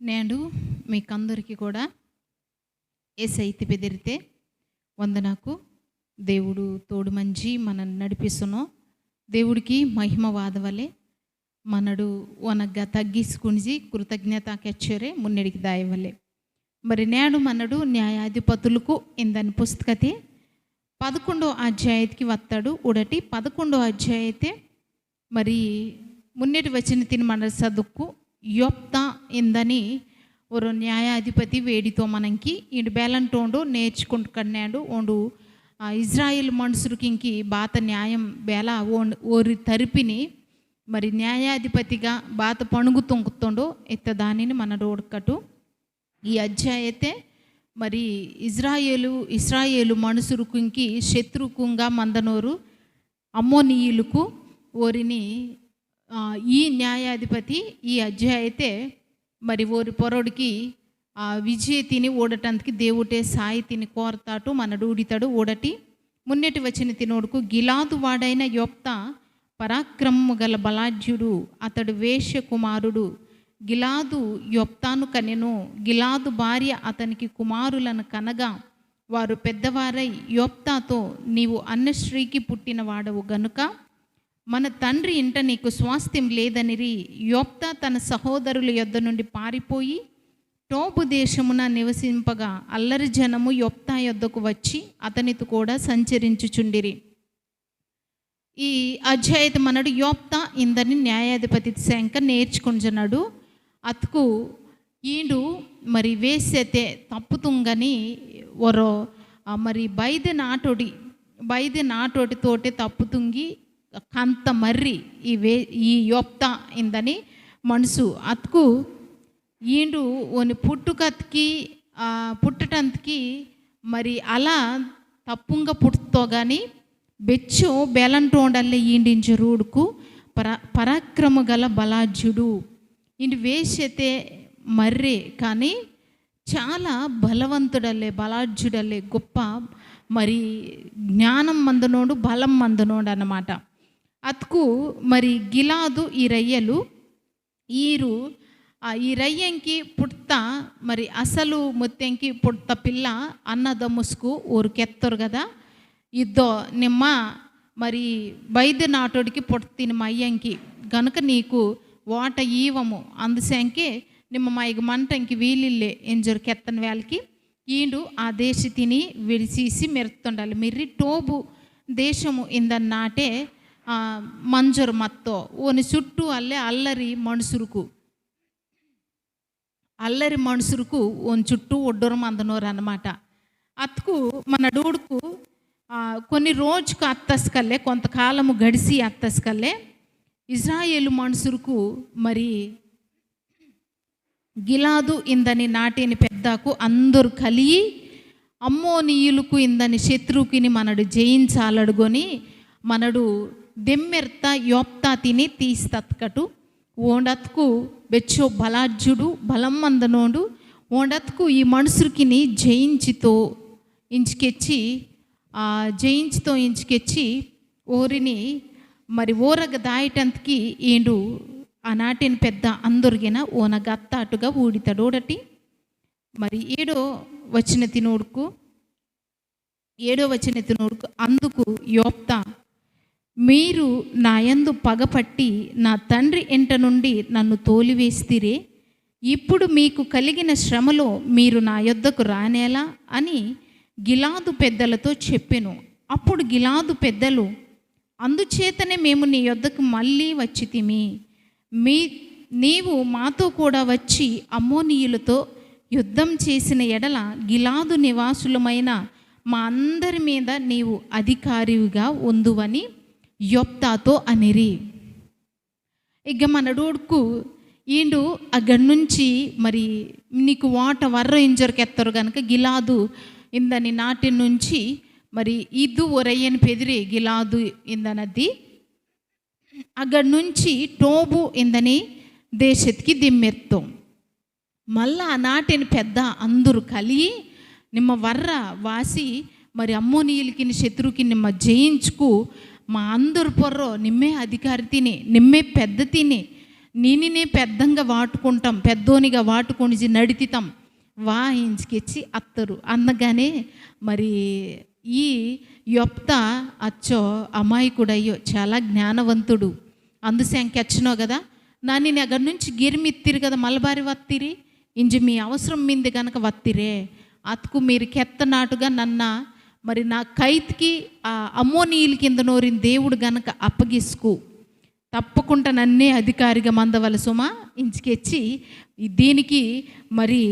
నేడు మీకందరికీ కూడా ఏసైతి బెదిరితే వందనకు దేవుడు తోడు మంచి మనల్ని నడిపిస్తును. దేవుడికి మహిమ వాదవలే మనడు ಒನಗ ತಗ್ಗಿಸಿಕುಣಿಸಿ ಕೃತಜ್ಞತ ಕೆಚ್ಚರೆ ಮುನ್ನಡೆಗೆ ದಾಯವಲೆ మరి నేడు మనడు న్యాయాధిపతులకు ఇందని పుస్తకతే 11వ అధ్యాయానికి వస్తాడు. ఉడటి 11వ అధ్యాయతే మరి మున్నటి వచ్చిన తిని మన చదువుకు యొప్తా ఇందని ఒక న్యాయాధిపతి వేడితో మనకి ఇంటి బేలంటోండు నేర్చుకుంటూ కన్నాడు ఓండు ఇజ్రాయిల్ మనుషులకి ఇంకి బాత న్యాయం బేల ఓరి తరిపిని మరి న్యాయాధిపతిగా బాత పణుగు తొంగుతుండో ఎత్త దానిని మన రోడ్కటు ఈ అధ్యాయతే మరి ఇస్రాయేలు మనుషులకు ఇంకి శత్రుకుంగా మందనోరు అమ్మోనీయులకు ఓరిని ఈ న్యాయాధిపతి ఈ అధ్యాయతే మరి ఓరి పొరడికి విజయతిని ఓడటానికి దేవుటే సాయితిని కోరతాటు మన డూడితాడు ఓడటి మున్నటి వచ్చిన తినోడుకు గిలాదు వాడైన యొప్తా పరాక్రమము గల బలాఢ్యుడు అతడు వేశ్య కుమారుడు. గిలాదు యొప్తాను కనెను. గిలాదు భార్య అతనికి కుమారులను కనగా వారు పెద్దవారై యొప్తాతో నీవు అన్న స్త్రీకి పుట్టిన వాడవు గనుక మన తండ్రి ఇంట నీకు స్వాస్థ్యం లేదనిరి. యొప్తా తన సహోదరుల యొద్ద నుండి పారిపోయి టోబు దేశమున నివసింపగా అల్లరి జనము యొప్తా యొద్దకు వచ్చి అతనితో కూడా సంచరించుచుండిరి. ఈ అధ్యాయత మనడు యొప్తా ఇందని న్యాయాధిపతి శంక నేర్చుకుంటున్నాడు. అతుకు ఈండు మరి వేసేతే తప్పుతుంగని ఒరో మరి బైదె నాటోటితోటే తప్పుతుంగి కంత మర్రి ఈ యొప్తా ఇందని మనసు అతుకు ఈండు ఓని పుట్టుకత్కి పుట్టటానికి మరి అలా తప్పుంగా పుట్టుతో కానీ బెచ్చు బెలంటోండల్లే ఈండించు రూడుకు పరాక్రమ గల బలాఢ్యుడు ఇంటి వేసైతే మర్రే కానీ చాలా బలవంతుడల్లే బలాఢ్యుడల్లే గొప్ప మరి జ్ఞానం మందనోడు బలం మందనోడు అన్నమాట. అతుకు మరి గిలాదు ఈ రయ్యలు ఈరు ఈ రయ్యంకి పుట్ట మరి అసలు ముత్తెంకి పుట్ట పిల్ల అన్నదమ్ముసుకు ఊరికెత్తరు కదా ఇద్దో నిమ్మ మరి బైద్య నాటోడికి పుట్టిన మా అయ్యంకి గనుక నీకు ఓట ఈవము అందుసేంకే నిమ్మ మా ఇక మంటంకి వీలిల్లే ఎంజొరికెత్తని వాళ్ళకి ఈండు ఆ దేశ తిని విడిచేసి మెరుతుండాలి. మిర్రి టోబు దేశము ఇందన్నాటే మంజరు మత్తో ఓని చుట్టూ అల్లరి మనుసురుకు ఓని చుట్టూ ఒడ్డూరం అందనోరు అన్నమాట. అతుకు మన డూడుకు కొన్ని రోజుకు అత్తస్కల్లే కొంతకాలము గడిసి అత్తస్కల్లే ఇజ్రాయేలు మనుషులకు మరి గిలాదు ఇందని నాటిని పెద్దకు అందరు కలిగి అమ్మోనీయులకు ఇందని శత్రువుకిని మనడు జయించాలడుకొని మనడు దెమ్మెర్త యొప్తా తిని తీస్తత్కటు ఓండత్కు బెచ్చో బలాఢ్యుడు బలం మందనోడు ఓండత్కు ఈ మనుషులకిని జయించితో ఇంచుకెచ్చి ఓరిని మరి ఓరగ దాయటంతకి ఏండు ఆనాటిని పెద్ద అందొరిగిన ఓనగ అత్తాటుగా ఊడితాడు. ఓడటి మరి ఏడో వచ్చిన తినోడుకు అందుకు యొప్తా మీరు నా యందు పగపట్టి నా తండ్రి ఇంట నుండి నన్ను తోలివేస్తిరే, ఇప్పుడు మీకు కలిగిన శ్రమలో మీరు నా యొద్దకు రానేలా అని గిలాదు పెద్దలతో చెప్పెను. అప్పుడు గిలాదు పెద్దలు అందుచేతనే మేము నీ యొద్దకు మళ్ళీ వచ్చితిమి. నీవు మాతో కూడా వచ్చి అమ్మోనీయులతో యుద్ధం చేసిన ఎడల గిలాదు నివాసులమైన మా అందరి మీద నీవు అధికారివిగా ఉందువని యొప్తాతో అనిరి. ఇక మన డోడుకు ఈండు అక్కడి నుంచి మరి నీకు వర్ర ఇంజొరికెత్తరు కనుక గిలాదు ఇందని నాటి నుంచి మరి ఇది ఒరయ్యని పెదిరి గిలాదు ఇందనది అక్కడి నుంచి టోబు ఇందని దేశత్కి దిమ్మెత్తాం. మళ్ళా ఆ నాటిని పెద్ద అందరూ కలిగి నిమ్మ వర్ర వాసి మరి అమ్మోనీయులకి శత్రువుకి నిమ్మ జయించుకు మా అందరు పొర్రో నిమ్మే అధికారి తిని నిమ్మే పెద్ద తిని నేనే పెద్దంగా వాటుకుంటాం, పెద్దోనిగా వాటుకొని నడితితాం వా ఇంచుకెచ్చి అత్తరు అనగానే మరి ఈ యొప్త అచ్చో అమాయకుడయ్యో చాలా జ్ఞానవంతుడు అందుసెంకెచ్చినో కదా నాని అక్కడి నుంచి గిరిమిత్తిరి కదా మలబారి వత్తిరి ఇంజి మీ అవసరం మింది కనుక వత్తిరే అతుకు మీరు కెత్తనాటుగా నన్న మరి నా కైత్కి ఆ అమ్మోనీయుల కింద నోరిన దేవుడు గనక అప్పగిసుకు తప్పకుండా నన్నే అధికారిగా మందవలసుమా ఇంచుకెచ్చి దీనికి మరి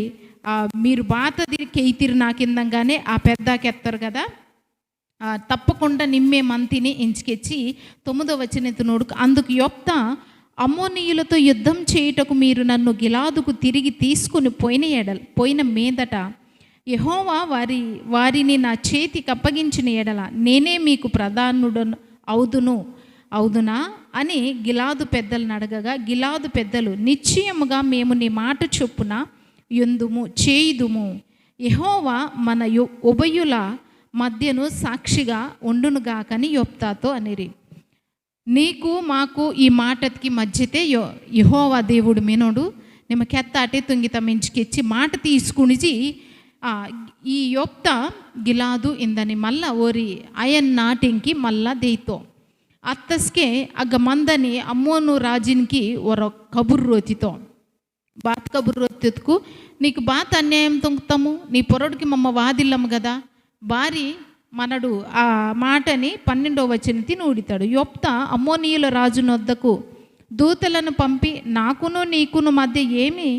మీరు బాతది కెయితిరి నా కిందంగానే ఆ పెద్దాకెత్తారు కదా తప్పకుండా నిమ్మే మంతిని ఇంచుకెచ్చి 9వ వచనెత్తునోడుకు అందుకు యొప్త అమ్మోనీయులతో యుద్ధం చేయుటకు మీరు నన్ను గిలాదుకు తిరిగి తీసుకుని పోయిన మీదట యెహోవా వారిని నా చేతికి అప్పగించిన ఎడల నేనే మీకు ప్రధానుడు అవుదునా అని గిలాదు పెద్దలను అడగగా గిలాదు పెద్దలు నిశ్చయముగా మేము నీ మాట చొప్పున యుందుము చేయుదుము యెహోవా మన ఉభయుల మధ్యను సాక్షిగా ఉండునుగాకని యొప్తాతో అనిరి నీకు మాకు ఈ మాటకి మధ్యతే యెహోవా దేవుడు మినోడు నిమ్మకెత్త అటే తుంగిత మెంచుకెచ్చి మాట తీసుకునిచి ఈ యొప్త గిలాదు ఇందని మళ్ళా ఓరి అయన్ నాటింకి మళ్ళా దేయితో అత్తస్కే అగ్గ మందని అమ్మోను రాజునికి ఒర కబుర్రోతితో బాత్ కబుర్రోతికు నీకు బాత్ అన్యాయం తొంగుతాము నీ పొరడికి మమ్మ వాదిల్లము కదా భారీ మనడు ఆ మాటని 12వ వచనం నూడితాడు యొప్త అమ్మోనీయుల రాజునొద్దకు దూతలను పంపి నాకును నీకును మధ్య ఏమి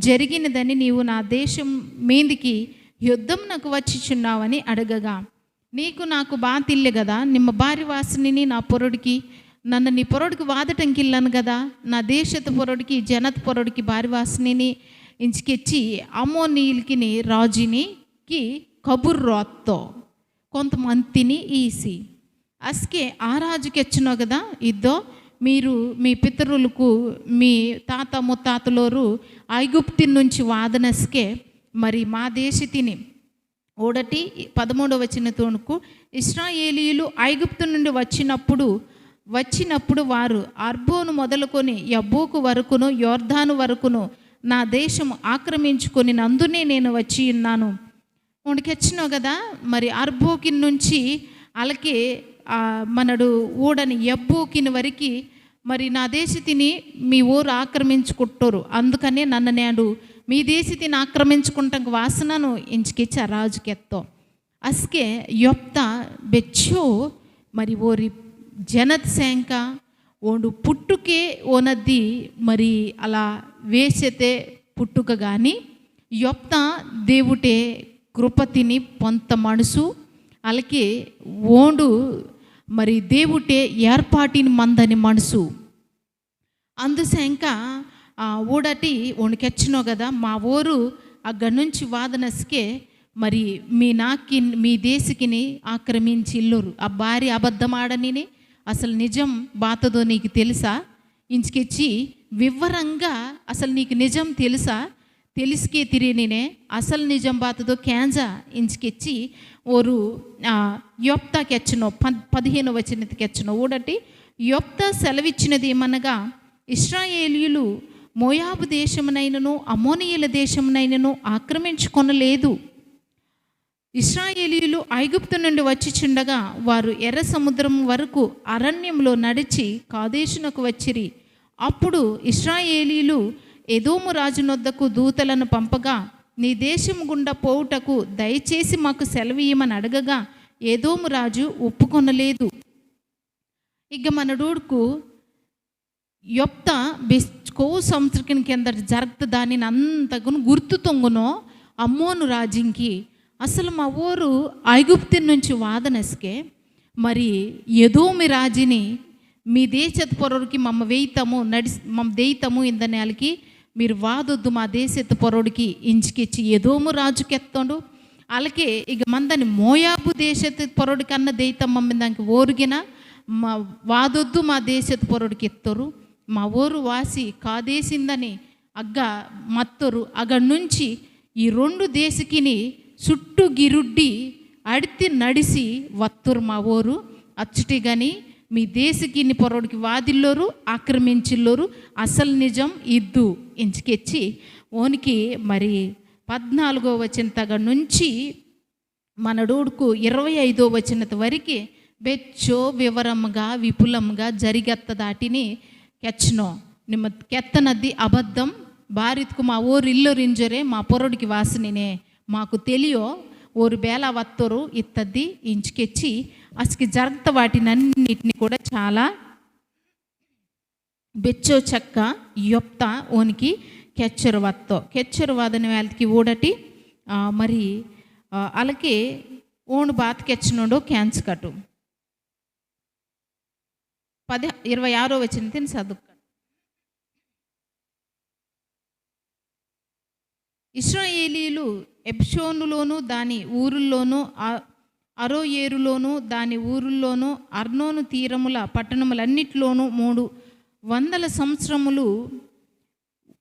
జరిగినదని నీవు నా దేశం మీదికి యుద్ధం నాకు వచ్చిచున్నావని అడగగా నీకు నాకు బాతిల్లే కదా నిమ్మ భారీ వాసిని నా పొరడికి నన్ను నీ పొరడికి వాదటంకి ఇల్లాను కదా నా దేశత పొరడికి జనత పొరడికి భారీ వాసిని ఇంచుకెచ్చి అమ్మోనీయులకి రాజునికి కబుర్రోత్తో కొంతమందిని ఈసి అస్కే ఆ రాజుకి వచ్చినో కదా ఇద్దో మీరు మీ పితరులకు మీ తాత ముత్తాతలోరు ఐగుప్తి నుంచి వాదనస్కే మరి మా దేశితిని ఓడటి 13వ వచనతోనుకు ఇశ్రాయేలీయులు ఐగుప్తు నుండి వచ్చినప్పుడు వారు అర్బోను మొదలుకొని యబ్బోకు వరకును యోర్ధాను వరకును నా దేశము ఆక్రమించుకొని నందునే నేను వచ్చి ఉన్నాను ఉడికెచ్చినావు కదా మరి అర్బోకిన్ నుంచి అలాగే మనడు ఊడని యబ్బోకిన్ వరకు మరి నా దేశితిని మీ ఊరు ఆక్రమించుకుంటారు అందుకనే నన్ను నేను మీ దేశితిని ఆక్రమించుకుంటానికి వాసనను ఇంచుకిచ్చి ఆ రాజుకెత్తో అస్కే యొప్త బెచ్చో మరి ఓరి జనత్ శాంక ఓడు పుట్టుకే ఓనద్ది మరి అలా వేసతే పుట్టుక కానీ యొప్త దేవుటే కృపతిని పొంత మనసు అలాగే ఓండు మరి దేవుటే ఏర్పాటిని మందని మనసు అందుసే ఊడటి వణికెచ్చినో కదా మా ఊరు అక్కడి నుంచి వాదనస్కే మరి మీ దేశకిని ఆక్రమించి ఇల్లురు ఆ భార్య అబద్ధమాడని అసలు నిజం బాతదో నీకు తెలుసా ఇంచుకెచ్చి వివరంగా అసలు నీకు నిజం తెలుసా తెలిసికే తిరిగినే అసలు నిజం బాతదో క్యాంజా ఇంచుకెచ్చి ఓరు యొప్తాకెచ్చనో 15వ వచనకెచ్చనో ఊడటి యొప్త సెలవిచ్చినది ఏమనగా ఇశ్రాయేలీయులు మోయాబు దేశమునైనను అమ్మోనీయుల దేశమునైనను ఆక్రమించుకొనలేదు ఇశ్రాయేలీయులు ఐగుప్తు నుండి వచ్చిచుండగా వారు ఎర్ర సముద్రం వరకు అరణ్యంలో నడిచి కాదేశునకు వచ్చిరి అప్పుడు ఇశ్రాయేలీయులు ఎదోము రాజునొద్దకు దూతలను పంపగా నీ దేశం గుండా పోవుటకు దయచేసి మాకు సెలవీయమని అడగగా ఎదోము రాజు ఒప్పుకొనలేదు ఇక మనడుకు యొప్త కో సంవత్సరం కింద జరుగుతుందని అంతగును గుర్తు తొంగునో అమ్మోను రాజింకి అసలు మా ఊరు ఐగుప్తి నుంచి వాదనస్కే మరి ఎదోమి రాజిని మీ దేశపు పొరడికి మమ్మ దేయితము ఇంద నెలకి మీరు వాదొద్దు మా దేశపు పొరడికి ఇంచుకిచ్చి ఎదోము రాజుకెత్తాడు అలాగే ఇక మందని మోయాబు దేశపు పొరడి కన్నా దేయితమ్మ దానికి ఓరిగిన మా వాదొద్దు మా దేశపు పొరడికి ఎత్తారు మా ఊరు వాసి కాదేసిందని మత్తరు అక్కడి నుంచి ఈ 2 దేశకిని చుట్టూ గిరుడ్డి అడితి నడిసి వత్తురు మా ఊరు అచ్చుటి కానీ మీ దేశకిన్ని పొరడికి వాదిల్లోరు ఆక్రమించిల్లోరు అసలు నిజం ఇద్దు ఎంచుకెచ్చి ఓనికి మరి 14వ వచనం తగ నుంచి మనడోడుకు 25వ వచనం వరకు బెచ్చో వివరముగా విపులంగా జరిగెత్త దాటిని ಕೆಚ್ಚನೋ ನಿಮ್ಮ ಕೆತ್ತನದ್ದಿ ಅಬದ್ಧಂ ಬಾರಿತ್ಕು ಮಾ ಓರ್ ಇಲ್ಲೋರಿಂಜೊರೆ ಮಾ ಪೊರೊಡಿకి వాసనినే మాకు తెలియో ఓరు బేలా వత్తోరు ఇత్తద్ది ఇంచుకెచ్చి అసకి జరుగుత వాటినన్నిటిని కూడా చాలా బెచ్చో చక్క యొప్త ఓనికి ಕೆಚ್ಚರು వత్తో ಕೆಚ್ಚರು వాదన వాళ్ళకి ఓడటి మరి అలాగే ఓణు బాత్ ಕೆಚ್ಚనోడో క్యాన్స్ కట్టు 26వ వచనం తిని చదువు. ఇశ్రాయేలీలు ఎబ్షోనులోను దాని ఊరుల్లోనూ అరోయేరులోను దాని ఊరుల్లోనూ అర్నోను తీరముల పట్టణములన్నిటిలోనూ 300 సంవత్సరములు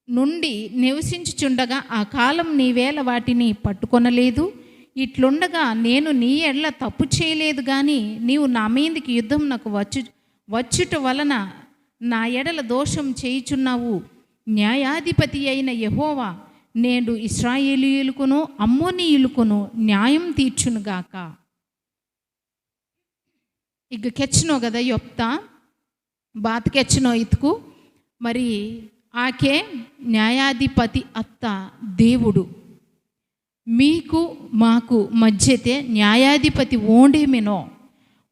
నుండి నివసించుచుండగా ఆ కాలం నీవేళ వాటిని పట్టుకొనలేదు. ఇట్లుండగా నేను నీ ఎడ్ల తప్పు చేయలేదు కానీ నీవు నా మీదికి యుద్ధం నాకు వచ్చుట వలన నా ఎడల దోషం చేయుచున్నావు. న్యాయాధిపతి అయిన యెహోవా నేను ఇశ్రాయేలీయులకును అమ్మోనీయులకును న్యాయం తీర్చునుగాక. ఇక కెచ్చనో కదా యొప్తా బాత్ కెచ్చనో ఇతుకు మరి ఆకే న్యాయాధిపతి అత్త దేవుడు మీకు మాకు మధ్యతే న్యాయాధిపతి ఓండేమెనో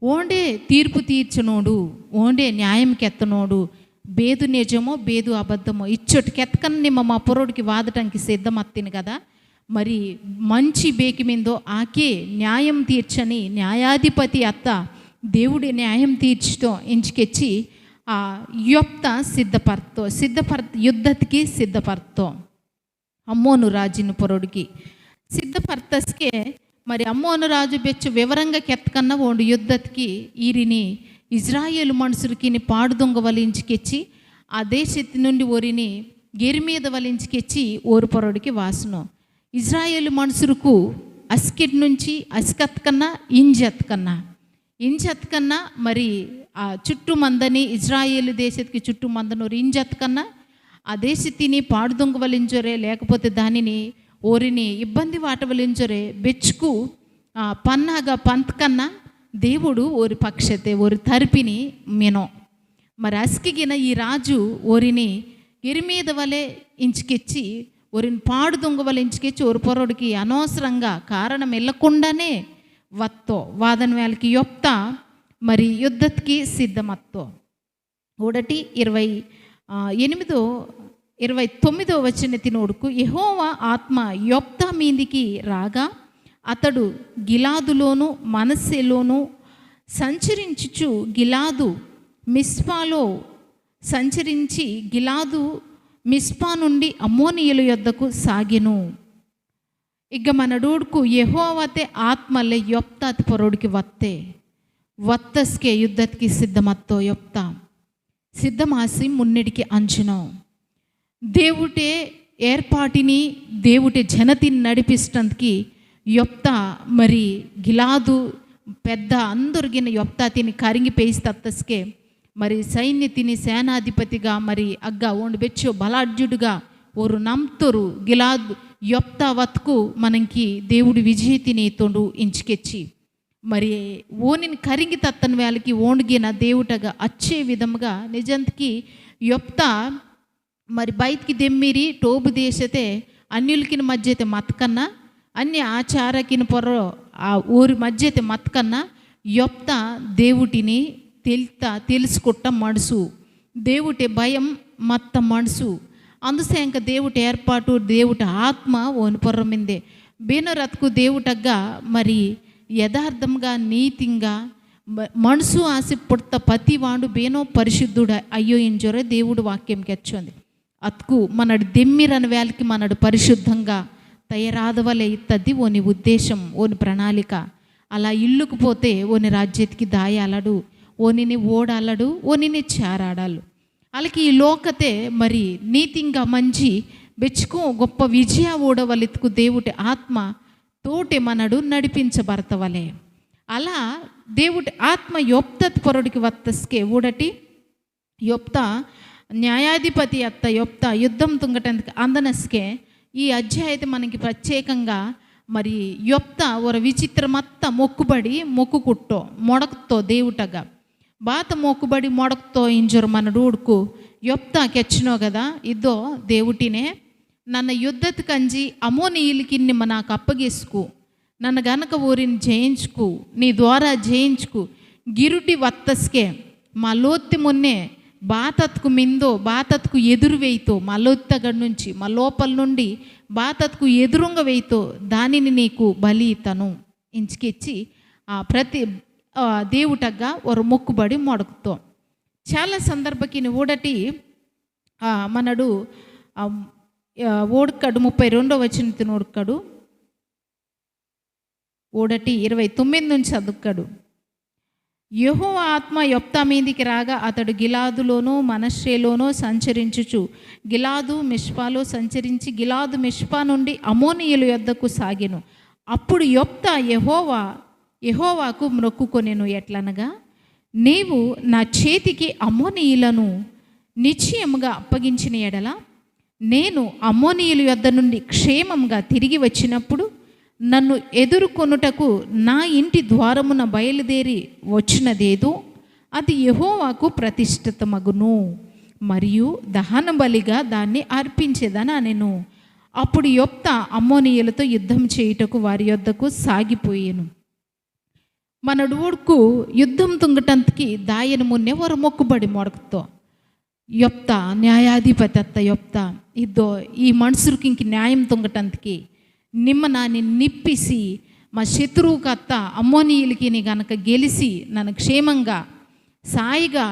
ఓండే తీర్పు తీర్చనోడు ఓండే న్యాయం కెత్తనోడు బేదు నిజమో బేదు అబద్ధమో ఇచ్చోటి కెత్తకని మా పొరోడికి వాదటానికి సిద్ధమత్తిని కదా మరి మంచి బేకి మీందో ఆకే న్యాయం తీర్చని న్యాయాధిపతి అత్త దేవుడి న్యాయం తీర్చుతో ఎంచుకెచ్చి ఆ యొప్త యుద్ధతికి సిద్ధపర్తో అమ్మోను రాజుని పొరోడికి సిద్ధపర్తస్కే మరి అమ్మోను రాజు బెచ్చు వివరంగా కెత్తకన్నా ఓండు యుద్ధతికి ఈరిని ఇజ్రాయేలు మనుషులకి పాడు దొంగ వలించుకెచ్చి ఆ దేశత్తి నుండి ఓరిని గిరి మీద వలించుకెచ్చి ఓరు పొరడికి వాసను ఇజ్రాయేలు మనుషులకు అస్కిట్ నుంచి అస్కత్ కన్నా ఇంజత్ కన్నా మరి ఆ చుట్టూ మందని ఇజ్రాయేలు దేశత్కి చుట్టూ మందనోరు ఇంజత్ కన్నా ఆ దేశత్తిని పాడు దొంగ వలించోరే లేకపోతే దానిని ఓరిని ఇబ్బంది వాటవలించోరే బెచ్చుకు పన్నాగా పంత్ కన్నా దేవుడు ఓరి పక్షతే ఓరి తరిపిని మెనో మరి అస్కిగిన ఈ రాజు ఓరిని గిరి మీద వలె ఇంచుకెచ్చి ఓరిని పాడు దొంగ వలె ఇంచుకెచ్చి ఓరి పొరడికి అనవసరంగా కారణం వెళ్ళకుండానే వత్తో వాదన వాళ్ళకి యొప్త మరి యుద్ధకి సిద్ధమత్తో 29వ వచన తినోడుకు యెహోవా ఆత్మ యొప్త మీదికి రాగా అతడు గిలాదులోను మనస్సెలోను సంచరించుచు గిలాదు మిస్పాలో సంచరించి గిలాదు మిస్పా నుండి అమ్మోనీయుల యొద్దకు సాగెను. ఇక మనడూడుకు యెహోవాతే ఆత్మలే యొప్తాతి పొరోడికి వత్తస్కే యుద్ధకి సిద్ధమత్తో యొప్తా సిద్ధమాసి మున్నిడికి అంచునో దేవుటే ఏర్పాటిని దేవుటే జనతిని నడిపిస్తందుకి యొప్తా మరి గిలాదు పెద్ద అందరిగిన యొప్తా తిని కరింగి పేయిస్తస్కే మరి సైన్యతిని సేనాధిపతిగా మరి అగ్గా ఓండు బెచ్చో బలాఢ్యుడుగా ఓరు నమ్తోరు గిలాదు యొప్తా వత్కు మనకి దేవుడు విజయతిని తోడు ఇంచుకెచ్చి మరి ఓనిని కరింగి తత్తని వాళ్ళకి ఓణిగిన దేవుటగా వచ్చే విధముగా నిజంకి యొప్తా మరి బయటికి దెమ్మిరి టోబు దేశతే అన్యులకిన మధ్యతే మతకన్నా అన్య ఆచారకిన పొర ఆ ఊరి మధ్యతే మతకన్నా యొప్తా దేవుటిని తెలుసుకుంట మనసు దేవుటే భయం మత్త మనసు అందుసేంక దేవుటి ఏర్పాటు దేవుటి ఆత్మ ఓని పొర్రమిందే బీనరత్కు దేవుటగ్గా మరి యథార్థంగా నీతిగా మనసు ఆశ పుడత పతివాడు బేనో పరిశుద్ధుడు అయ్యో ఇంజొరే దేవుడు వాక్యం కెచ్చుంది అత్కు మనడు దెమ్మిరని వేళకి మనడు పరిశుద్ధంగా తయారాదవలే ఇత్తది ఓని ఉద్దేశం ఓని ప్రణాళిక అలా ఇల్లుకు పోతే ఓని రాజ్యతికి దాయాలడు ఓనిని ఓడాలడు ఓనిని చేరాడాలు అలాగే ఈ లోకతే మరి నీతిగా మంచి బెచ్చుకో గొప్ప విజయ ఓడవలెత్తుకు దేవుటి ఆత్మ తోటి మనడు నడిపించబడతవలే ಅಲ ದೇವುಡ್ ಆತ್ಮ యొప్తత్ ಪೊರಡಿಗೆ ವತ್ತಸ್ಕೆ ಊಡಟಿ యొప్త న్యాయాధిపతి అత్త యొప్త యుద్ధం తుంగటానికి అందనస్కే ఈ అధ్యాయత మనకి ప్రత్యేకంగా మరి యొప్త ఒక విచిత్రమత్త మొక్కుబడి మొక్కుకుట్టో మొడక్తో దేవుటగా బాత మొక్కుబడి మొడక్తో ఇంజరు మన డూడుకు యొప్త కెచ్చినో కదా ఇద్దో దేవుటినే నన్న యుద్ధత్ కంజి అమోనీయులకి నాకు అప్పగేసుకు నన్ను గనక ఊరిని జయించుకు నీ ద్వారా జయించుకు గిరుడి వత్తస్కే మా లోత్తి మొన్నే బాతత్కు మిందో బాతత్కు ఎదురు వేయితో మా లోత్తగడి నుంచి మా లోపల నుండి బాతత్కు ఎదురుంగ వేయితో దానిని నీకు బలి ఇతను ఇంచుకెచ్చి ప్రతి దేవుటగా ఒక మొక్కుబడి మొడకుతో చాలా సందర్భకి ఊడటి మనడు ఓడక్కడు 32వ వచనం ఓడక్కడు ఓడటి 29 నుంచి చదువుక్కడు. యెహోవా ఆత్మ యొప్తా మీదికి రాగా అతడు గిలాదులోనూ మనష్షేలోనూ సంచరించుచు గిలాదు మిష్పాలో సంచరించి గిలాదు మిష్పా నుండి అమోనీయుల యొద్దకు సాగెను. అప్పుడు యొప్తా యెహోవాకు మొక్కుకొనెను, ఎట్లనగా నీవు నా చేతికి అమోనీయులను నిశ్చయముగా అప్పగించిన ఎడల నేను అమోనీయుల యొద్ద నుండి క్షేమంగా తిరిగి వచ్చినప్పుడు నన్ను ఎదుర్కొనుటకు నా ఇంటి ద్వారమున బయలుదేరి వచ్చినదేదో అది యెహోవాకు ప్రతిష్ఠితమగును, మరియు దహన బలిగా దాన్ని అర్పించేదని అనెను. అప్పుడు యొప్తా అమ్మోనీయులతో యుద్ధం చేయుటకు వారి యొద్దకు సాగిపోయాను. మన డూడుకు యుద్ధం తుంగటంతకి దాయన మున్నే వారు మొక్కుబడి మొడకతో యొప్తా న్యాయాధిపతి అత్త యొప్తా ఇద్దో ఈ మనుషులకి ఇంక న్యాయం తుంగటంతకి నిమ్మ నాని నిప్పిసి మా శత్రువుకు అత్త అమ్మోనీయులకి నీ గనక గెలిచి నన్ను క్షేమంగా సాయిగా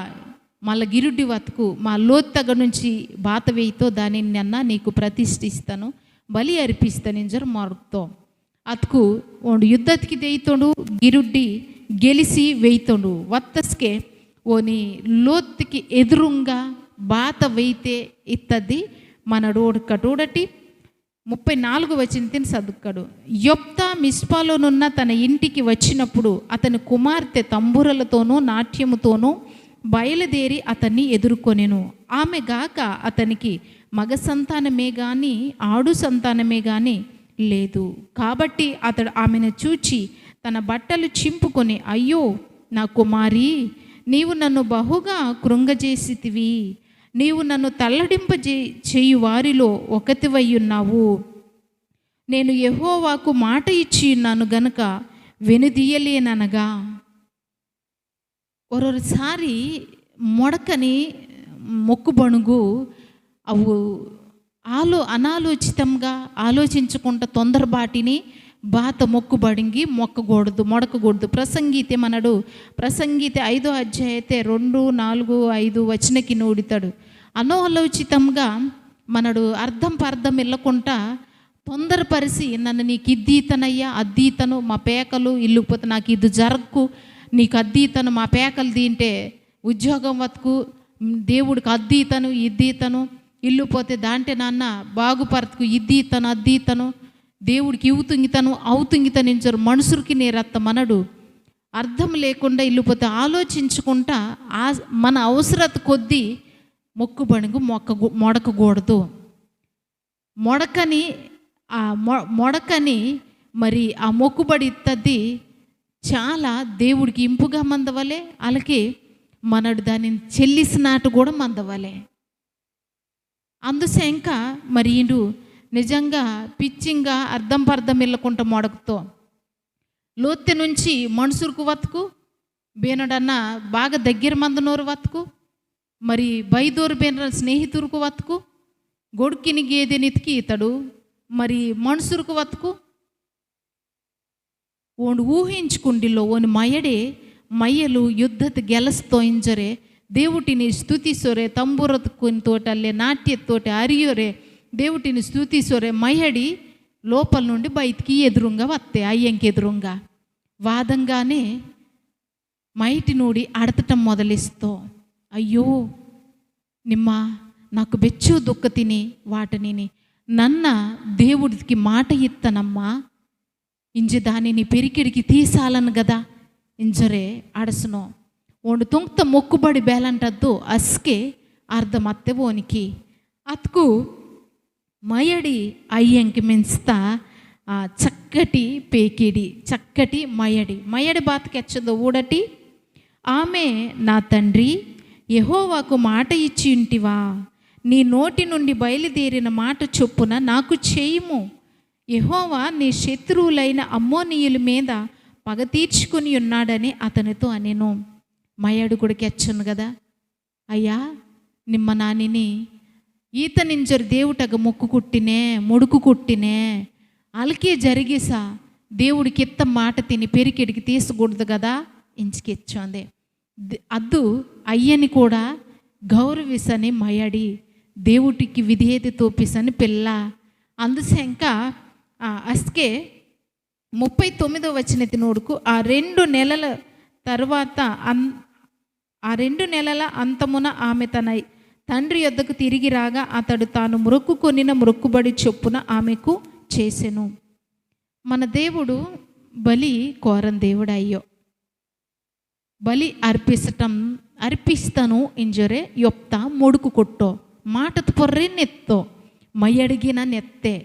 మళ్ళీ గిరుడి వతుకు మా లోత్తగ నుంచి బాత వేయితో దానిని నిన్న నీకు ప్రతిష్ఠిస్తాను, బలి అర్పిస్తాను ఇంజరు మొరకుతో అతుకు ఓండు యుద్ధతికి దేయితోడు గిరుడ్డి గెలిచి వేయితోడు వత్తస్కే ఓని లోత్తికి ఎదురుంగా బాత వేయితే ఇత్తది మన డోడకటోడటి 34 వచనం చదువుకడు. యొప్తా మిస్పాలోనున్న తన ఇంటికి వచ్చినప్పుడు అతని కుమార్తె తంబురలతోనూ నాట్యముతోనూ బయలుదేరి అతన్ని ఎదుర్కొనెను. ఆమె గాక అతనికి మగ సంతానమే కానీ ఆడు సంతానమే కానీ లేదు. కాబట్టి అతడు ఆమెను చూచి తన బట్టలు చింపుకొని, అయ్యో నా కుమారి, నీవు నన్ను బహుగా కృంగజేసితివి, నీవు నన్ను చేయు వారిలో ఒకతివయ్యున్నావు. నేను యెహోవాకు మాట ఇచ్చి ఉన్నాను గనుక వెనుదీయలేననగా. ఒరొకసారి మొడకని మొక్కుబణుగు అవు అనాలోచితంగా ఆలోచించకుండా తొందరబాటిని బాత మొక్కుబడింగి మొడకకూడదు. ప్రసంగీతే మనడు ప్రసంగీతే 5వ అధ్యాయతే 2, 4, 5 వచనకి నోడితాడు. అనాలోచితంగా మనడు అర్థం వెళ్ళకుండా తొందరపరిచి నన్ను నీకు ఇద్దీతనయ్యా అద్దీతను మా పేకలు ఇల్లుపోతే నాకు ఇది జరగకు, నీకు అద్దీతను మా పేకలు తింటే ఉద్యోగం వతుకు, దేవుడికి అద్దీతను ఇద్దీతను ఇల్లుపోతే దాంటే నాన్న బాగుపరతుకు ఇద్దీతను అద్దీతను దేవుడికి ఇవుతుంగితను అవుతుంగితనించరు మనుషులకి నేరత్త మనడు అర్థం లేకుండా ఇల్లుపోతే ఆలోచించుకుంటా మన అవసరత కొద్దీ మొక్కుబడుగు మొడకకూడదు. మొడకని మరి ఆ మొక్కుబడి ఇత్తది చాలా దేవుడికి ఇంపుగా మందవలే, అలాగే మనడు దానిని చెల్లిసినట్టు కూడా మందవలే. అందుసేంక మరి ఈడు నిజంగా పిచ్చింగా అర్థం వెళ్ళకుండా మొడకతో లోతె నుంచి మనుషులకు వతుకు బేనడన్న బాగా దగ్గర మందనోరు వతుకు మరి బైదోరు బేన స్నేహితులకు వతుకు గొడుకిని గేదెనితికి ఇతడు మరి మనుషులకు వతుకు ఓను ఊహించుకుండిలో ఓని మయ్యలు యుద్ధత గెలస్తో ఇంజరే దేవుటిని స్తుతిసోరే ತಂಬೂರತ್ಕೊನ್ ತೋಟಲ್ಲೇ నాట్యతోటి అరియోరే దేవుటిని స్తుతిసోరే మయ్యడి లోపల నుండి బయటికి ఎదురుంగా వస్తే అయ్యంకి ఎదురుంగా వాదంగానే మైటి నూడి అడతటం మొదలిస్తో, అయ్యో నిమ్మ నాకు బెచ్చు దుఃఖ తిని వాటనిని నన్న దేవుడికి మాట ఇత్తనమ్మా ఇంజి దానిని పెరికిడికి తీసాలను కదా ಇಂಜರೆ ಆಡಸನೋ ಒಂದು ತುಂಕ್ತ ಮೊಕ್ಕುಬಡಿ ಬೇಲಂಟದ್ದು ಅಸ್ಕೆ ಅರ್ಧ ಮತ್ತೆ ಬೋನಿಕಿ ಅತ್ಕು మయడి అయ్యంకి మెంచుతా చక్కటి పేకిడి చక్కటి మయడి బాతకెచ్చదో ఊడటి ఆమె నా తండ్రి యెహోవాకు మాట ఇచ్చి ఉంటివా నీ నోటి నుండి బయలుదేరిన మాట చొప్పున నాకు చేయుము యెహోవా నీ శత్రువులైన అమ్మోనీయుల మీద పగ తీర్చుకుని ఉన్నాడని అతనితో అనెను మయడు కూడా కెచ్చను కదా అయ్యా నిమ్మ నానిని ఈత నింజరు దేవుటగ మొక్కు కుట్టినే ముడుకు కుట్టినే అలకే జరిగేసా దేవుడికి ఎత్త మాట తిని పెరికెడికి తీసకూడదు కదా ఇంచుకెచ్చంది అద్దు అయ్యని కూడా గౌరవిసని మయడి దేవుడికి విధేయత తోపిసని పిల్ల అందుసెంక అస్కే 39వ వచనతి నోడుకు ఆ 2 నెలల తర్వాత ఆ 2 నెలల అంతమున ఆమె తన తండ్రి యొద్దకు తిరిగి రాగా అతడు తాను మొక్కుకొనిన మొక్కుబడి చొప్పున ఆమెకు చేసెను. మన దేవుడు బలి కోరని దేవుడు అయ్యో బలి అర్పిస్తాను ఇంజరే యొప్త మొడుకు కొట్టో మాటత పొర్రే నెత్తో మయ్యడిగిన నెత్తే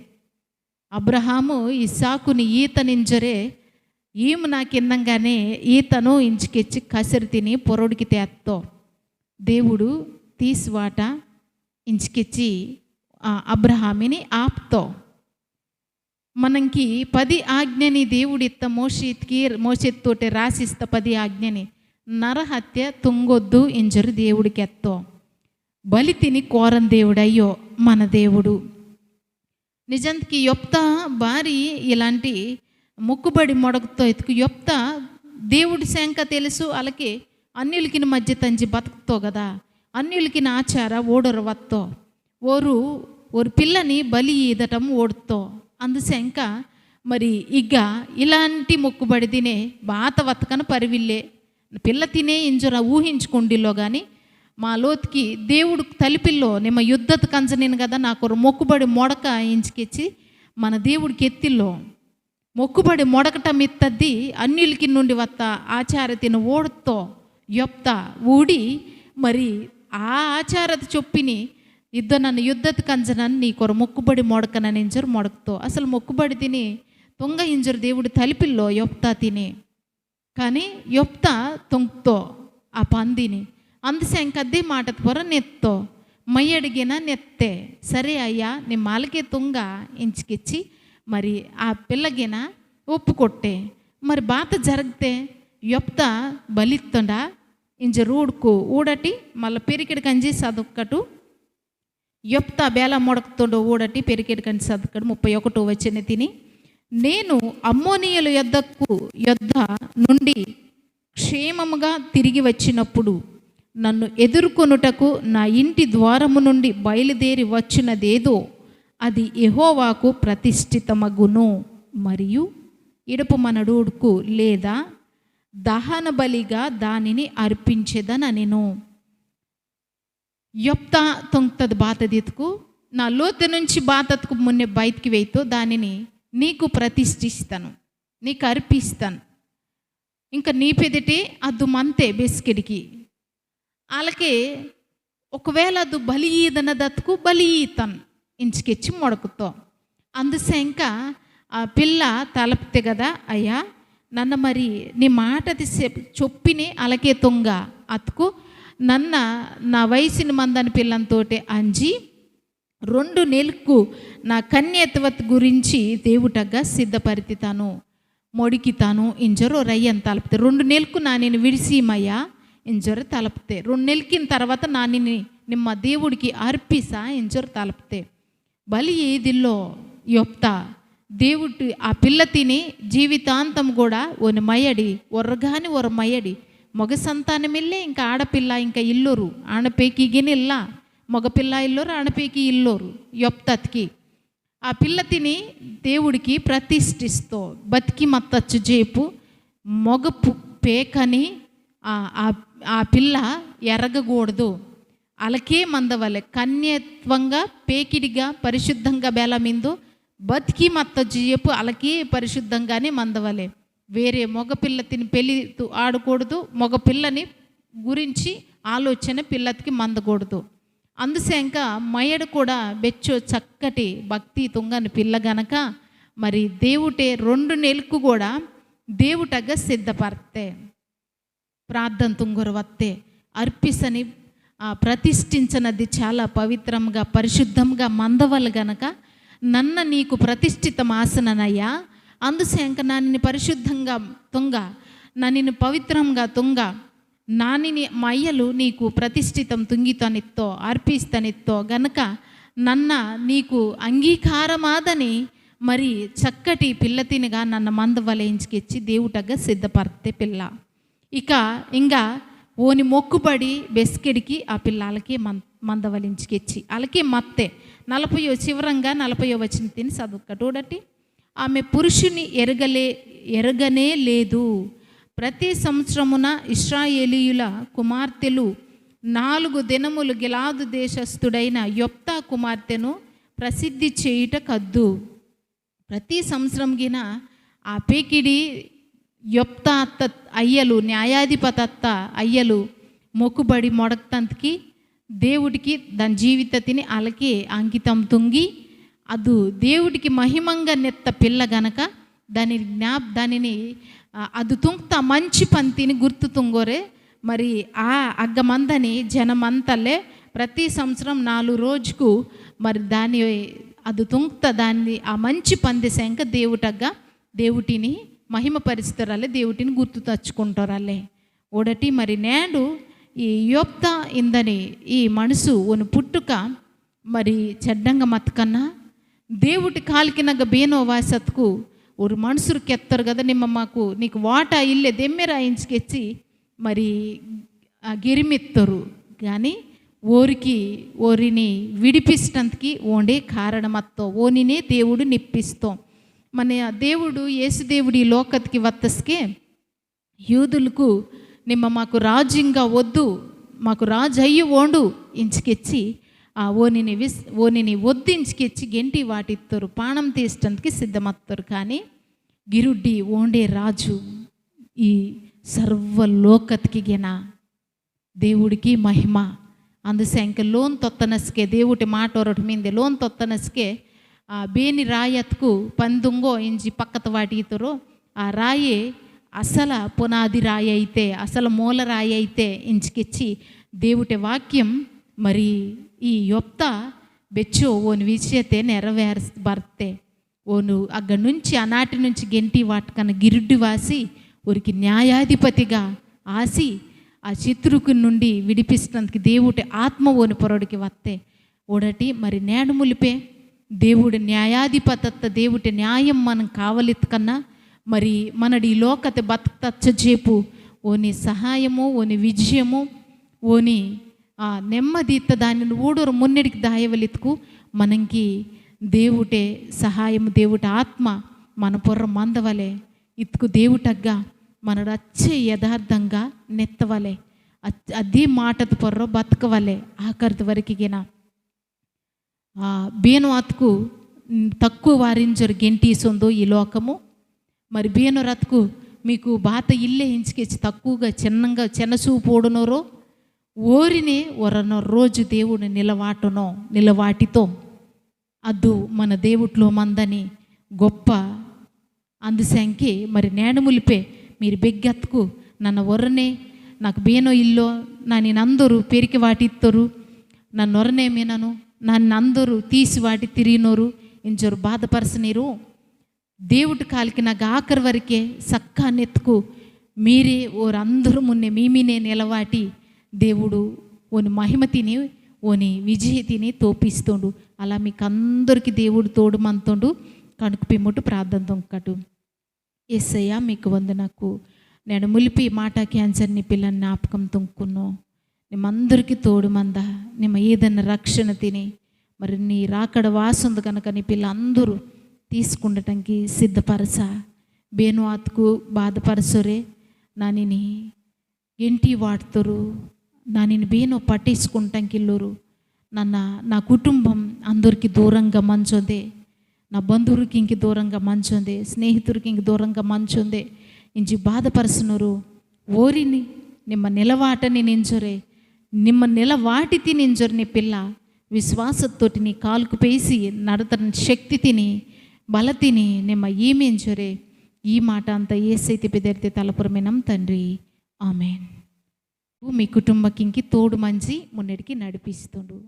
అబ్రహాము ఇస్సాకుని ఈతనింజరే ఈమె నాకిందంగానే ఈతను ఇంచుకెచ్చి కసిరి తిని పొరడికి తేత్తో దేవుడు తీసివాట ఇంచుకెచ్చి అబ్రహామిని ఆప్తో మనకి 10 ఆజ్ఞని దేవుడు ఇత్త మోషెత్తోటే రాసిస్త 10 ఆజ్ఞని నరహత్య తుంగొద్దు ఇంజరు దేవుడికి ఎత్తో బలి తిని కోరని దేవుడయ్యో మన దేవుడు నిజానికి యొప్త భారీ ఇలాంటి మొక్కుబడి మొడకతో ఎత్తుకు యొప్త దేవుడి శంక తెలుసు అలాగే అన్యులకి మధ్య తంజి బతుకుతో కదా అన్యులకి ఆచార ఓడొరవత్తో ఓరు పిల్లని బలి ఈదటం ఓడుతో అందుశంక మరి ఇగ్గ ఇలాంటి మొక్కుబడి తినే బాత వతకన పరివిల్లే పిల్ల తినే ఇంజర ఊహించుకుండిలో కానీ మా లోతుకి దేవుడు తలిపిల్లో నిమ్మ యుద్ధత కంచనేను కదా నాకు మొక్కుబడి మొడక ఇంచుకెచ్చి మన దేవుడికి ఎత్తిల్లో మొక్కుబడి మొడకటం ఇత్తద్ది అన్యులకి నుండి వత్త ఆచారతిని ఓడుతో యొప్త ఊడి మరి ఆ ఆచారత చొప్పిని నన్ను యుద్ధత కంచనని నీ కొర మొక్కుబడి మొడకనని ఇంజరు మొడకతో అసలు మొక్కుబడి తిని తొంగ ఇంజరు దేవుడు తలిపిల్లో యొప్త తిని కానీ యొప్త తొంగతో ఆ పందిని అందుసెంకద్ది మాట పొర నెత్తో మయ్యడిగిన నెత్తే సరే అయ్యా నీ మాలకే తుంగ ఇంచుకిచ్చి మరి ఆ పిల్లగిన ఉప్పు కొట్టే మరి బాత జరిగితే యొప్త బలిత్తుండా ఇంజరు ఊడటి మళ్ళీ పెరికిడి కంచి సదుక్కటు యొప్త బేల మొడకతుండో ఊడటి పెరికిడి కంచి సదుక్కడు 31వ వచనం తిని నేను అమ్మోనీయుల యొద్ద నుండి క్షేమముగా తిరిగి వచ్చినప్పుడు నన్ను ఎదుర్కొనుటకు నా ఇంటి ద్వారము నుండి బయలుదేరి వచ్చినదేదో అది యెహోవాకు ప్రతిష్ఠితమగును మరియు ఇడుపు మనడుకు లేదా దహన బలిగా దానిని అర్పించేదనెను యొప్త తొంగతది బాతదితుకు నా లోతు నుంచి బాతకు మున్నే బయటికి వేయితో దానిని నీకు ప్రతిష్ఠిస్తాను నీకు అర్పిస్తాను ఇంకా నీ పెదిటి అద్దు మంతే బెస్కెడికి అలాగే ఒకవేళ అది బలి ఈదన దత్తుకు బలి ఈతను ఇంచుకెచ్చి మొడకుతో అందుసే ఇంకా ఆ పిల్ల తలపితే కదా అయ్యా నన్ను మరి నీ మాటది చొప్పిని అలకే తొంగ అతుకు నా వయసుని మందని పిల్లంతోటి అంజి 2 నెలలకు నా కన్యత్వత్ గురించి దేవుటగా సిద్ధపరితాను మొడికితాను ఇంజరు రయ్యని తలపితే 2 నెలలకు నా నేను విడిసిమయ్యా ఇంజరు తలపితే 2 నెలకిన తర్వాత నా నిమ్మ దేవుడికి అర్పిసా ఇంజరు తలపితే బలి ఏదిల్లో యొప్త దేవుడు ఆ పిల్ల తిని జీవితాంతం కూడా ఓని మయ్యడి ఒర్రగాని ఒర మయ్యడి మగ సంతానమిల్లే ఇంకా ఆడపిల్ల ఇంకా ఇల్లోరు ఆడపేకి గినిల్లా మగపిల్ల ఇల్లోరు ఆడపేకి ఇల్లోరు యొప్తకి ఆ పిల్ల తిని దేవుడికి ప్రతిష్ఠిస్తో బతికి మత్తచ్చు జేపు మగ పేకని ఆ పిల్ల ఎరగకూడదు అలకే మందవలే కన్యత్వంగా పేకిడిగా పరిశుద్ధంగా బేలమిందు బతికి మత్త జీయపు అలకే పరిశుద్ధంగానే మందవలే వేరే మగపిల్లతిని పెళ్ళి ఆడకూడదు, మగపిల్లని గురించి ఆలోచన పిల్లతికి మందకూడదు. అందుసేంక మయడు కూడా బెచ్చో చక్కటి భక్తి తుంగని పిల్ల గనక మరి దేవుటే 2 నెలలకు కూడా దేవుటగా సిద్ధపడితే ప్రార్థన తుంగరవత్తే అర్పిసని ప్రతిష్ఠించినది చాలా పవిత్రంగా పరిశుద్ధంగా మందవలు గనక నన్న నీకు ప్రతిష్ఠితం ఆసననయ్యా. అందుసేంక నానిని పరిశుద్ధంగా తుంగ, నానిని పవిత్రంగా తుంగ, నానిని మయ్యలు నీకు ప్రతిష్ఠితం తుంగితనిత్తో అర్పిస్తనిత్తో గనక నన్న నీకు అంగీకారమాదని మరి చక్కటి పిల్లతినిగా నన్న మందవలేంచుకెచ్చి దేవుటగా సిద్ధపడితే పిల్ల ఇక ఇంకా ఓని మొక్కుబడి బెస్కెడికి ఆ పిల్లలకి మందవలించుకెచ్చి వాళ్ళకి మత్తే 40 చివరంగా 40 వచ్చిన తిని చదువుకటోడటి ఆమె పురుషుని ఎరగనే లేదు. ప్రతి సంవత్సరమున ఇశ్రాయేలీయుల కుమార్తెలు 4 దినములు గిలాదు దేశస్థుడైన యొప్తా కుమార్తెను ప్రసిద్ధి చేయుట కద్దు. ప్రతి సంవత్సరం గిన ఆ పేకిడి యొప్తా అత్త అయ్యలు న్యాయాధిపతత్త అయ్యలు మొక్కుబడి మొడక్తంతకి దేవుడికి దాని జీవితతిని అలకి అంకితం తుంగి అదు దేవుడికి మహిమంగా నెత్త పిల్ల గనక దానిని అది తుంక్త మంచి పంతిని గుర్తు తుంగోరే. మరి ఆ అగ్గమందని జనమంతలే ప్రతి సంవత్సరం 4 రోజుకు మరి దాని అది తుంక్త దాన్ని ఆ మంచి పందిసేంక దేవుటగా దేవుటిని మహిమపరుస్తారాలే, దేవుటిని గుర్తు తచ్చుకుంటారాలే. ఓడటి మరి నేడు ఈ యొప్తా ఇందని ఈ మనసు ఒను పుట్టుక మరి చెడ్డంగా మతకన్నా దేవుటి కాలికినగ బేనో వాసత్కు ஒரு మనుషులు కెత్తరు కదా నిమ్మ మాకు నీకు వాటా ఇల్లే దెమ్మె రాయించుకెచ్చి మరి గిరిమిత్తరు కానీ ఓరిని విడిపిస్తందుకి ఓండే కారణమత్తో ఓనినే దేవుడు నిప్పిస్తాం. మన దేవుడు యేసుదేవుడు ఈ లోకత్కి వత్తస్కే యూదులకు నిమ్మ మాకు రాజ్యంగా వద్దు, మాకు రాజు అయ్యి ఓండు ఇంచుకెచ్చి ఆ ఓనిని ఒద్దించుకెచ్చి గెంటి వాటిత్తరు పానం తీస్తందుకి సిద్ధమత్తారు. కానీ గిరుడ్డి ఓండే రాజు ఈ సర్వలోకత్కి గిన దేవుడికి మహిమ. అందుసేంక లోన్ తొత్తనస్కే దేవుటి మాట ఒరటి మీంది లోన్ తొత్తనస్కే ఆ బేని రాయత్కు పందుంగో ఇంచి పక్కత వాటితరో ఆ రాయే అసల పునాది రాయి అయితే అసలు మూల రాయి అయితే ఇంచుకెచ్చి దేవుటి వాక్యం మరి ఈ యొప్తా బెచ్చో ఓని విషయతే నెరవేర్చబడితే ఓను అక్కడి నుంచి ఆనాటి నుంచి గెంటి వాటికన్నా గిరుడ్డి వాసి ఊరికి న్యాయాధిపతిగా ఆసి ఆ శత్రుకు నుండి విడిపిస్తున్నందుకు దేవుడి ఆత్మ ఓని పొరడికి వస్తే ఓడటి మరి నేడు ములిపే దేవుడి న్యాయాధిపతత్త దేవుడి న్యాయం మనం కావలిత్ కన్నా మరి మనడి ఈ లోకత బతకచ్చజేపు ఓని సహాయము ఓని విజయము ఓని నెమ్మదిత్త దానిని ఊడూరు మున్నడికి దాయవలిత్కు మనకి దేవుటే సహాయము దేవుడి ఆత్మ మన పొర్ర మందవలే ఇత్కు దేవుటగ్గా మన రచ్చే యథార్థంగా నెత్తవలే అదే మాటది పొర్ర బతకవలే ఆఖరిది వరకిగిన బేను అతుకు తక్కువ వారించరు గెంటీసొందో ఈ లోకము. మరి బేను రతుకు మీకు బాత ఇల్లే ఇంచుకెచ్చి తక్కువగా చిన్నంగా చిన్నచూపోడునోరో ఓరిని ఒరనో రోజు దేవుడు నిలవాటితో అద్దు మన దేవుట్లో మందని గొప్ప అందుసంఖ్య మరి నేనములిపే మీరు బెగ్గత్కు నన్ను ఒరనే నాకు బేనో ఇల్లో నేనందరూ పెరికి వాటిత్తరు నన్ను ఒరనే మీనను నన్నందరూ తీసి వాటి తిరిగినోరు ఇంచరు బాధపరచనీరు దేవుడి కాలికి నాకు ఆఖరి వరకే సక్కా నెత్తుకు మీరే ఓరందరూ మున్నే మీనే నిలవాటి దేవుడు ఓని మహిమ తిని ఓని విజయ తిని తోపిస్తుండు. అలా మీకు అందరికీ దేవుడు తోడు మంతుండు కనుక పిమ్ముట్టు ప్రార్థన తొంకటు. యేసయ్య మీకు వందనకు నేను ములిపి మాట క్యాన్సర్ని పిల్లని జ్ఞాపకం తొంకున్నో నిమ్మందరికీ తోడు మంద నిమ్మ ఏదన్నా రక్షణ తిని మరి నీ రాకడ వాసుంది కనుక నీ పిల్లందరూ తీసుకుండటానికి సిద్ధపరచ బేను ఆత్కు బాధపరచురే నానిని ఎంటి వాడుతారు నానిని బేను పట్టేసుకుంటానికి ఇల్లురు నా కుటుంబం అందరికి దూరంగా మంచుందే, నా బంధువులకి ఇంక దూరంగా మంచుంది, స్నేహితుడికి ఇంక దూరంగా మంచుంది, ಇಂಜಿ ಬಾಧಪಡಿಸಿನರು ಓರಿನಿ ನಿಮ್ಮ ನಿಲವಾಟని నించొరే ನಿಮ್ಮ నిలవాటితి నించొరు నీ పిల్ల విశ్వాసతోటి నీ కాలుకు పేసి నడతన శక్తి తిని బల తిని ನಿಮ್ಮ ఈమెంచొరే ఈ మాట అంతా యేసైతే బెదర్తే తలపురమేనం తండ్రి ఆమెన్. మీ కుటుంబకింకి తోడు మంచి మున్నడికి నడిపిస్తుండు.